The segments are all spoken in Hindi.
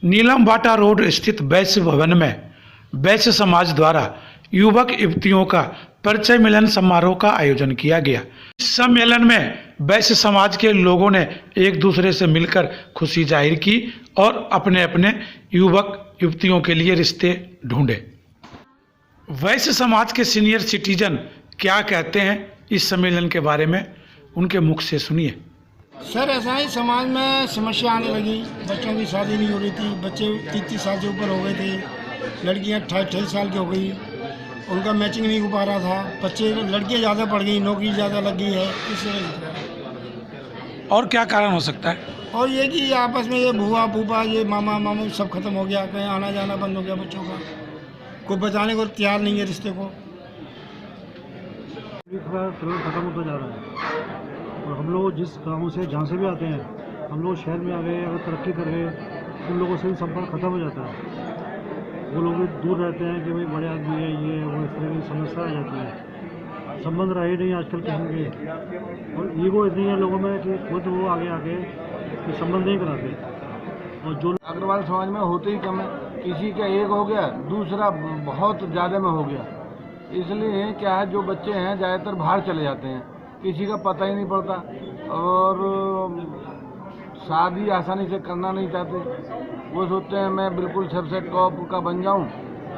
नीलम बाटा रोड स्थित वैश्य भवन में वैश्य समाज द्वारा युवक युवतियों का परिचय मिलन समारोह का आयोजन किया गया। इस सम्मेलन में वैश्य समाज के लोगों ने एक दूसरे से मिलकर खुशी जाहिर की और अपने अपने युवक युवतियों के लिए रिश्ते ढूंढे। वैश्य समाज के सीनियर सिटीजन क्या कहते हैं इस सम्मेलन के बारे में, उनके मुख से सुनिए। सर ऐसा ही समाज में समस्या आने लगी, बच्चों की शादी नहीं हो रही थी, बच्चे 30 साल से ऊपर हो गए थे, लड़कियां 28 साल की हो गई, उनका मैचिंग नहीं हो पा रहा था, बच्चे लड़कियां ज़्यादा पढ़ गई, नौकरी ज़्यादा लग गई है, इससे और क्या कारण हो सकता है? और ये कि आपस में ये भूआ फूफा ये मामा मामू सब खत्म हो गया, कहीं आना जाना बंद हो गया बच्चों का, कोई बचाने को तैयार नहीं है रिश्ते को। खत्म होता जा रहा है और हम लोग जिस गाँव से जहाँ से भी आते हैं, हम लोग शहर में आ गए, अगर तरक्की कर गए, उन लोगों से भी संपर्क खत्म हो जाता है। वो लोग भी दूर रहते हैं कि भाई बड़े आदमी है, ये वो, इस तरह की समस्या आ जाती है। संबंध रहे नहीं आजकल किसी के, और ईगो इतनी है लोगों में कि खुद वो आगे आके कि संबंध नहीं कराते। और जो अग्रवाल समाज में होते ही कम है, किसी का एक हो गया, दूसरा बहुत ज़्यादा में हो गया। इसलिए क्या है, जो बच्चे हैं ज़्यादातर बाहर चले जाते हैं, किसी का पता ही नहीं पड़ता और शादी आसानी से करना नहीं चाहते। वो सोचते हैं मैं बिल्कुल सबसे टॉप का बन जाऊं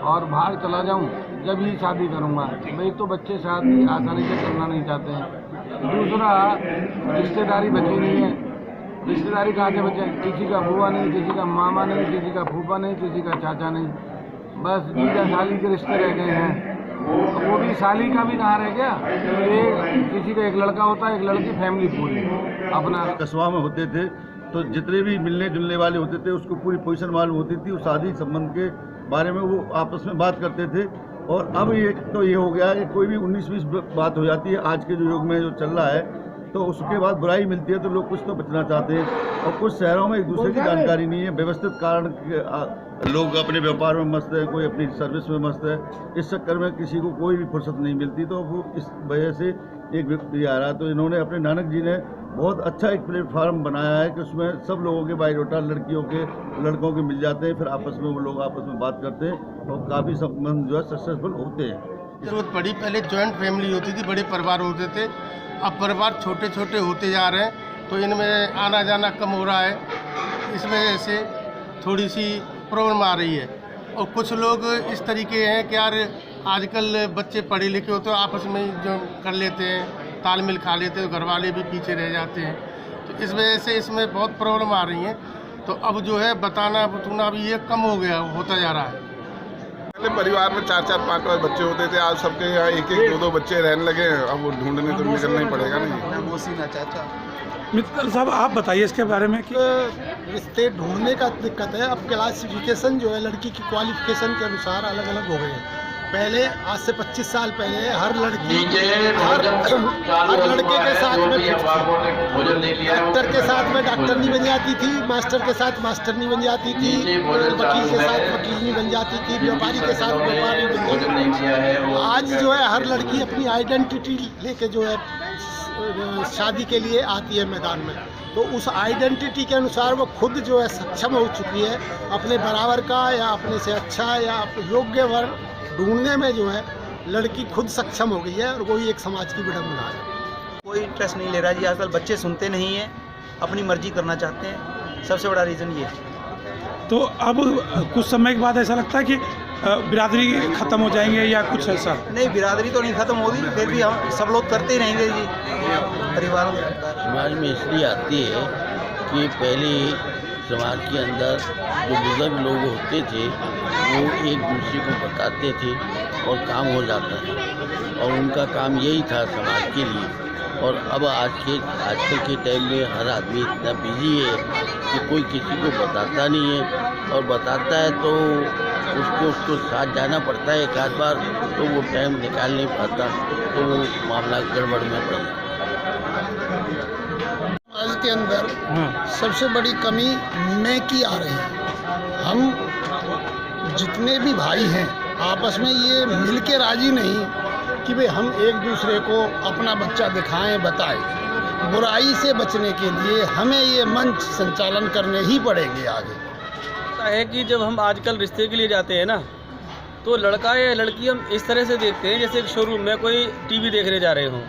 और बाहर चला जाऊं, जब ही शादी करूंगा। भाई तो बच्चे शादी आसानी से करना नहीं चाहते हैं। दूसरा, रिश्तेदारी बची नहीं है। रिश्तेदारी कहाँ से बचे? किसी का बुआ नहीं, किसी का मामा नहीं, किसी का फूफा नहीं, किसी का चाचा नहीं, बस जीजा साली के रिश्ते रह गए हैं। वो भी साली का भी कहाँ रह गया, किसी का एक लड़का होता है, एक लड़की, फैमिली पूरी अपना। कस्बा में होते थे तो जितने भी मिलने जुलने वाले होते थे उसको पूरी पोजीशन मालूम होती थी, उस शादी संबंध के बारे में वो आपस में बात करते थे। और अब ये तो ये हो गया है कि कोई भी 19-20 बात हो जाती है आज के जो युग में जो चल रहा है, तो उसके बाद बुराई मिलती है तो लोग कुछ तो बचना चाहते हैं। और कुछ शहरों में एक दूसरे की जानकारी नहीं है, व्यवस्थित कारण लोग अपने व्यापार में मस्त है, कोई अपनी सर्विस में मस्त है, इस चक्कर में किसी को कोई भी फुर्सत नहीं मिलती। तो वो इस वजह से एक व्यक्ति आ रहा है, तो इन्होंने अपने नानक जी ने बहुत अच्छा एक प्लेटफार्म बनाया है कि उसमें सब लोगों के बायोडाटा लड़कियों के लड़कों के मिल जाते हैं, फिर आपस में वो लोग आपस में बात करते हैं और काफ़ी संबंध जो है सक्सेसफुल होते हैं। जरूरत पड़ी, पहले जॉइंट फैमिली होती थी, बड़े परिवार होते थे, अब परिवार छोटे छोटे होते जा रहे हैं, तो इनमें आना जाना कम हो रहा है। इस वजह से थोड़ी सी प्रॉब्लम आ रही है। और कुछ लोग इस तरीके हैं कि यार आजकल बच्चे पढ़े लिखे होते हैं, आपस में जो कर लेते हैं, तालमेल खा लेते हैं, घर वाले भी पीछे रह जाते हैं, तो इस वजह से इसमें बहुत प्रॉब्लम आ रही है। तो अब जो है बताना बतूना भी ये कम हो गया, होता जा रहा है। पहले परिवार में 4-4, 5-5 बच्चे होते थे, आज सबके यहाँ 1-1, 2-2 बच्चे रहने लगे हैं। अब वो ढूंढने तो निकलना ही पड़ेगा नहीं। मित्तल साहब आप बताइए इसके बारे में कि रिश्ते ढूंढने का दिक्कत है। अब क्लासिफिकेशन जो है लड़की की क्वालिफिकेशन के अनुसार अलग अलग हो गए हैं। पहले आज से 25 साल पहले हर लड़की हर लड़के के साथ में डॉक्टर के साथ में डॉक्टर नहीं बन जाती थी, मास्टर के साथ मास्टर नहीं बन जाती थी, वकील के साथ वकील नहीं बन जाती थी, व्यापारी के साथ व्यापारी बन जाती थी। आज जो है हर लड़की अपनी आइडेंटिटी लेके जो है शादी के लिए आती है मैदान में, तो उस आइडेंटिटी के अनुसार वो खुद जो है सक्षम हो चुकी है अपने बराबर का या अपने से अच्छा या योग्य वर्ग ढूंढने में। जो है लड़की खुद सक्षम हो गई है और वही एक समाज की विडंबना है। कोई इंटरेस्ट नहीं ले रहा जी, आजकल बच्चे सुनते नहीं हैं, अपनी मर्जी करना चाहते हैं, सबसे बड़ा रीज़न ये है। तो अब कुछ समय के बाद ऐसा लगता है कि बिरादरी ख़त्म हो जाएंगे या कुछ ऐसा? नहीं, बिरादरी तो नहीं ख़त्म होगी, फिर भी हम सब लोग करते ही रहेंगे जी। परिवारों समाज में इसलिए आती है कि पहले समाज के अंदर जो बुजुर्ग लोग होते थे वो एक दूसरे को बताते थे और काम हो जाता था, और उनका काम यही था समाज के लिए। और अब आजकल के टाइम में हर आदमी इतना बिजी है कि कोई किसी को बताता नहीं है, और बताता है तो उसको साथ जाना पड़ता है एक आध बार, तो वो टाइम निकाल नहीं पाता, तो वो मामला गड़बड़ में पड़ जाता है। समाज के अंदर सबसे बड़ी कमी मैं की आ रही है। हम जितने भी भाई हैं आपस में ये मिल के राजी नहीं कि भाई हम एक दूसरे को अपना बच्चा दिखाएं, बताएं। बुराई से बचने के लिए हमें ये मंच संचालन करने ही पड़ेंगे आगे। लगता है कि जब हम आजकल रिश्ते के लिए जाते हैं ना, तो लड़का या लड़की हम इस तरह से देखते हैं जैसे एक शोरूम में कोई टीवी देखने जा रहे हों,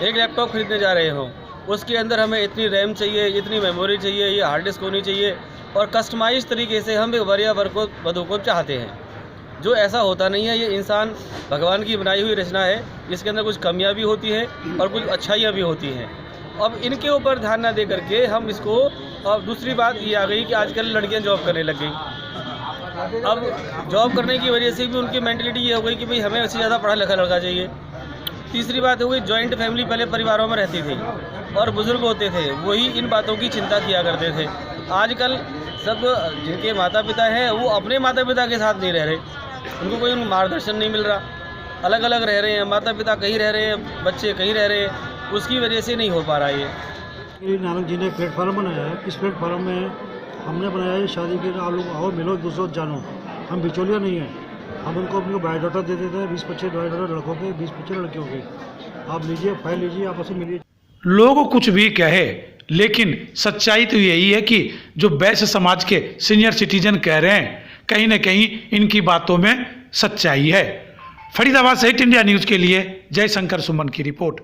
एक लैपटॉप खरीदने जा रहे हों, उसके अंदर हमें इतनी रैम चाहिए, इतनी मेमोरी चाहिए, ये हार्ड डिस्क होनी चाहिए, और कस्टमाइज तरीके से हम एक वरीय वधू को चाहते हैं। जो ऐसा होता नहीं है। ये इंसान भगवान की बनाई हुई रचना है, इसके अंदर कुछ कमियां भी होती हैं और कुछ अच्छाइयाँ भी होती हैं। अब इनके ऊपर ध्यान ना दे करके हम इसको, और दूसरी बात ये आ गई कि आजकल लड़कियां जॉब करने लग गई। अब जॉब करने की वजह से भी उनकी मेंटलिटी ये हो गई कि भाई हमें उससे ज़्यादा पढ़ा लिखा लड़का चाहिए। तीसरी बात हो गई, जॉइंट फैमिली पहले परिवारों में रहती थी और बुज़ुर्ग होते थे, वही इन बातों की चिंता किया करते थे। आजकल सब जिनके माता पिता हैं वो अपने माता पिता के साथ नहीं रह रहे, उनको कोई मार्गदर्शन नहीं मिल रहा, अलग अलग रह रहे हैं, माता पिता कहीं रह रहे हैं, बच्चे कहीं रह रहे हैं, उसकी वजह से नहीं हो पा रहा ये। नानक जी ने प्लेटफार्म बनाया है। इस प्लेटफार्म में हमने बनाया है शादी के आप लोग आओ मिलो एक दूसरे को जानो। हम बिचौलिया नहीं है, हम उनको अपने बायोडाटा दे देते हैं, 20-25 बायोडाटा लड़कों के, 20-25 लड़कियों के। आप लीजिए, फाइल लीजिए, आपस में मिलिए। लोग कुछ भी कहे, लेकिन सच्चाई तो यही है कि जो वैश्य समाज के सीनियर सिटीजन कह रहे हैं, कहीं न कहीं इनकी बातों में सच्चाई है। फरीदाबाद से हिट इंडिया न्यूज़ के लिए जयशंकर सुमन की रिपोर्ट।